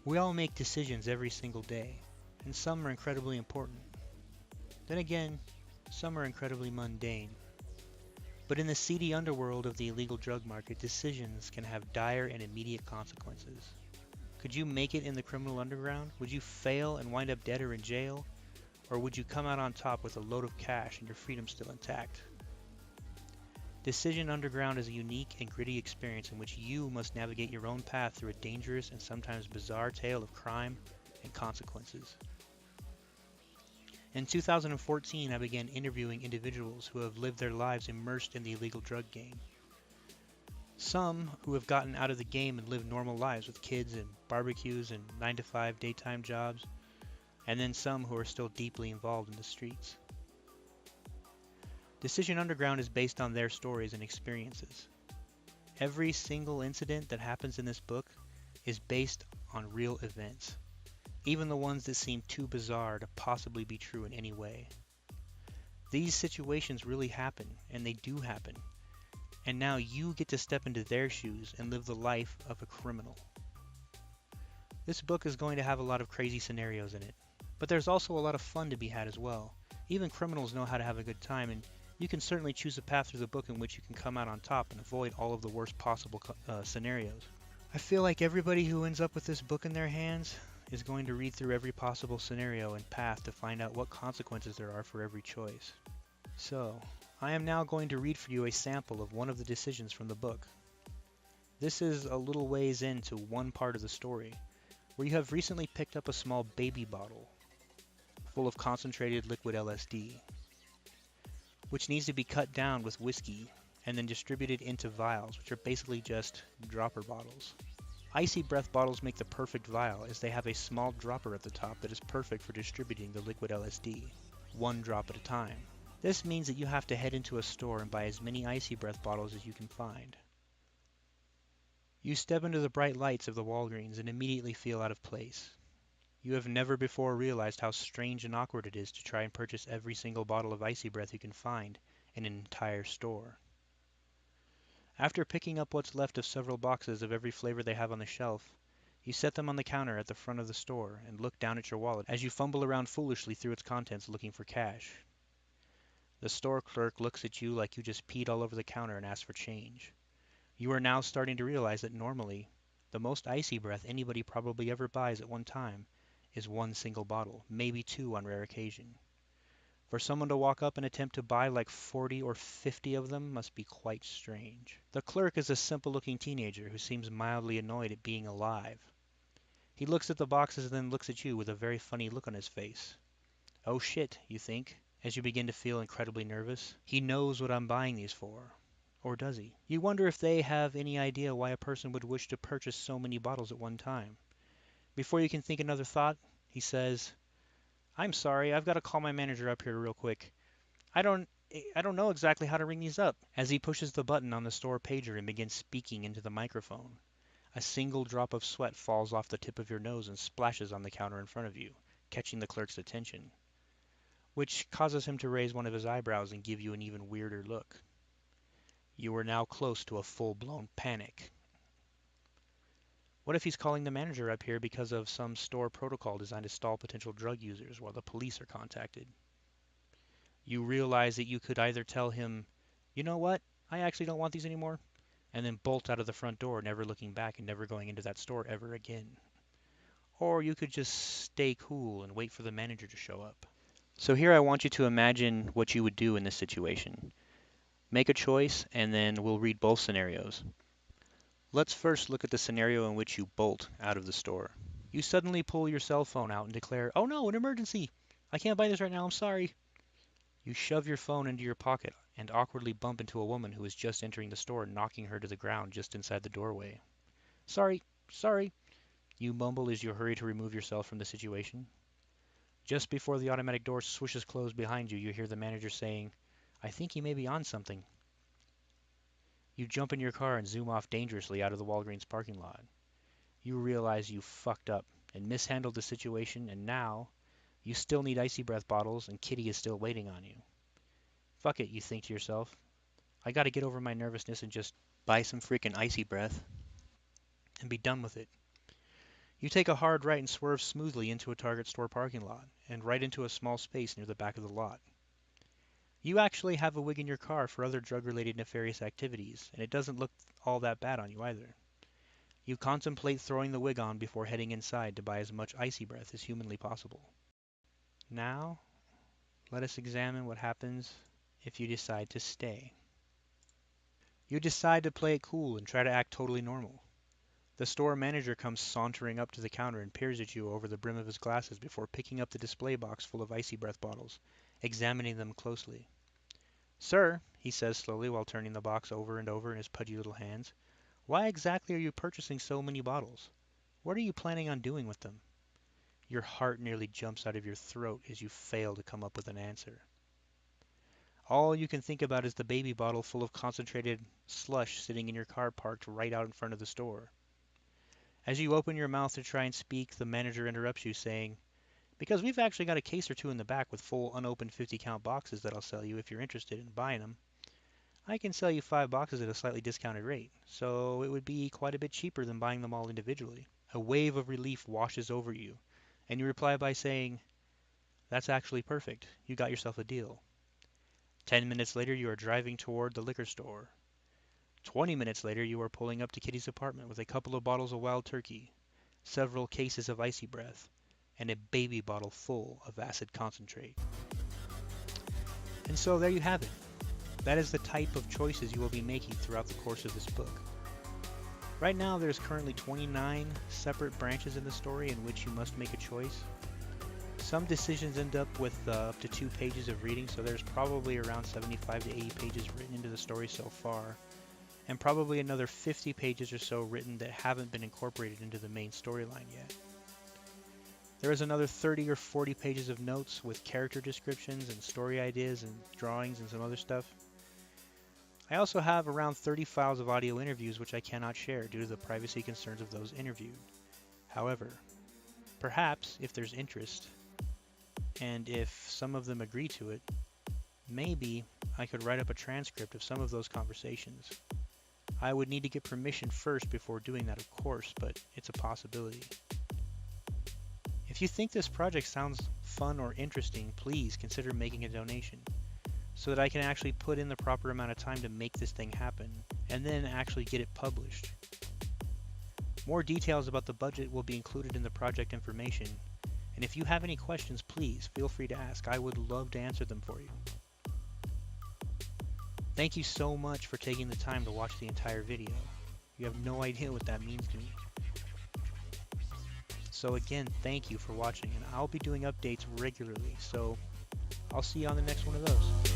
We all make decisions every single day, and some are incredibly important. Then again, some are incredibly mundane. But in the seedy underworld of the illegal drug market, decisions can have dire and immediate consequences. Could you make it in the criminal underground? Would you fail and wind up dead or in jail? Or would you come out on top with a load of cash and your freedom still intact? Decision Underground is a unique and gritty experience in which you must navigate your own path through a dangerous and sometimes bizarre tale of crime and consequences. In 2014, I began interviewing individuals who have lived their lives immersed in the illegal drug game. Some who have gotten out of the game and lived normal lives with kids and barbecues and 9-to-5 daytime jobs, and then some who are still deeply involved in the streets. Decision Underground is based on their stories and experiences. Every single incident that happens in this book is based on real events, even the ones that seem too bizarre to possibly be true in any way. These situations really happen, and they do happen, and now you get to step into their shoes and live the life of a criminal. This book is going to have a lot of crazy scenarios in it, but there's also a lot of fun to be had as well. Even criminals know how to have a good time, and you can certainly choose a path through the book in which you can come out on top and avoid all of the worst possible scenarios. I feel like everybody who ends up with this book in their hands is going to read through every possible scenario and path to find out what consequences there are for every choice. So, I am now going to read for you a sample of one of the decisions from the book. This is a little ways into one part of the story, where you have recently picked up a small baby bottle full of concentrated liquid LSD, which needs to be cut down with whiskey and then distributed into vials, which are basically just dropper bottles. Icy breath bottles make the perfect vial, as they have a small dropper at the top that is perfect for distributing the liquid LSD, one drop at a time. This means that you have to head into a store and buy as many icy breath bottles as you can find. You step into the bright lights of the Walgreens and immediately feel out of place. You have never before realized how strange and awkward it is to try and purchase every single bottle of icy breath you can find in an entire store. After picking up what's left of several boxes of every flavor they have on the shelf, you set them on the counter at the front of the store and look down at your wallet as you fumble around foolishly through its contents looking for cash. The store clerk looks at you like you just peed all over the counter and asks for change. You are now starting to realize that normally, the most icy breath anybody probably ever buys at one time is one single bottle, maybe two on rare occasion. For someone to walk up and attempt to buy like 40 or 50 of them must be quite strange. The clerk is a simple-looking teenager who seems mildly annoyed at being alive. He looks at the boxes and then looks at you with a very funny look on his face. Oh shit, you think, as you begin to feel incredibly nervous. He knows what I'm buying these for. Or does he? You wonder if they have any idea why a person would wish to purchase so many bottles at one time. Before you can think another thought, he says, "I'm sorry, I've got to call my manager up here real quick. I don't know exactly how to ring these up." As he pushes the button on the store pager and begins speaking into the microphone, a single drop of sweat falls off the tip of your nose and splashes on the counter in front of you, catching the clerk's attention, which causes him to raise one of his eyebrows and give you an even weirder look. You are now close to a full-blown panic. What if he's calling the manager up here because of some store protocol designed to stall potential drug users while the police are contacted? You realize that you could either tell him, "You know what, I actually don't want these anymore," and then bolt out of the front door, never looking back and never going into that store ever again. Or you could just stay cool and wait for the manager to show up. So here I want you to imagine what you would do in this situation. Make a choice, and then we'll read both scenarios. Let's first look at the scenario in which you bolt out of the store. You suddenly pull your cell phone out and declare, "Oh no, an emergency! I can't buy this right now, I'm sorry." You shove your phone into your pocket and awkwardly bump into a woman who is just entering the store, knocking her to the ground just inside the doorway. "Sorry, sorry," you mumble as you hurry to remove yourself from the situation. Just before the automatic door swishes closed behind you, you hear the manager saying, "I think he may be on something." You jump in your car and zoom off dangerously out of the Walgreens parking lot. You realize you fucked up and mishandled the situation, and now you still need icy breath bottles and Kitty is still waiting on you. Fuck it, you think to yourself. I gotta get over my nervousness and just buy some freaking icy breath and be done with it. You take a hard right and swerve smoothly into a Target store parking lot, and right into a small space near the back of the lot. You actually have a wig in your car for other drug-related nefarious activities, and it doesn't look all that bad on you either. You contemplate throwing the wig on before heading inside to buy as much icy breath as humanly possible. Now, let us examine what happens if you decide to stay. You decide to play it cool and try to act totally normal. The store manager comes sauntering up to the counter and peers at you over the brim of his glasses before picking up the display box full of icy breath bottles, examining them closely. "Sir," he says slowly while turning the box over and over in his pudgy little hands, "why exactly are you purchasing so many bottles? What are you planning on doing with them?" Your heart nearly jumps out of your throat as you fail to come up with an answer. All you can think about is the baby bottle full of concentrated slush sitting in your car parked right out in front of the store. As you open your mouth to try and speak, the manager interrupts you, saying, "Because we've actually got a case or two in the back with full unopened 50-count boxes that I'll sell you if you're interested in buying them. I can sell you 5 boxes at a slightly discounted rate, so it would be quite a bit cheaper than buying them all individually." A wave of relief washes over you, and you reply by saying, "That's actually perfect. You got yourself a deal." 10 minutes later, you are driving toward the liquor store. 20 minutes later, you are pulling up to Kitty's apartment with a couple of bottles of wild turkey, several cases of icy breath, and a baby bottle full of acid concentrate. And so there you have it. That is the type of choices you will be making throughout the course of this book. Right now, there's currently 29 separate branches in the story in which you must make a choice. Some decisions end up with up to 2 pages of reading, so there's probably around 75 to 80 pages written into the story so far, and probably another 50 pages or so written that haven't been incorporated into the main storyline yet. There is another 30 or 40 pages of notes with character descriptions and story ideas and drawings and some other stuff. I also have around 30 files of audio interviews which I cannot share due to the privacy concerns of those interviewed. However, perhaps if there's interest, and if some of them agree to it, maybe I could write up a transcript of some of those conversations. I would need to get permission first before doing that, of course, but it's a possibility. If you think this project sounds fun or interesting, please consider making a donation so that I can actually put in the proper amount of time to make this thing happen and then actually get it published. More details about the budget will be included in the project information, and if you have any questions, please feel free to ask. I would love to answer them for you. Thank you so much for taking the time to watch the entire video. You have no idea what that means to me. So again, thank you for watching, and I'll be doing updates regularly, so I'll see you on the next one of those.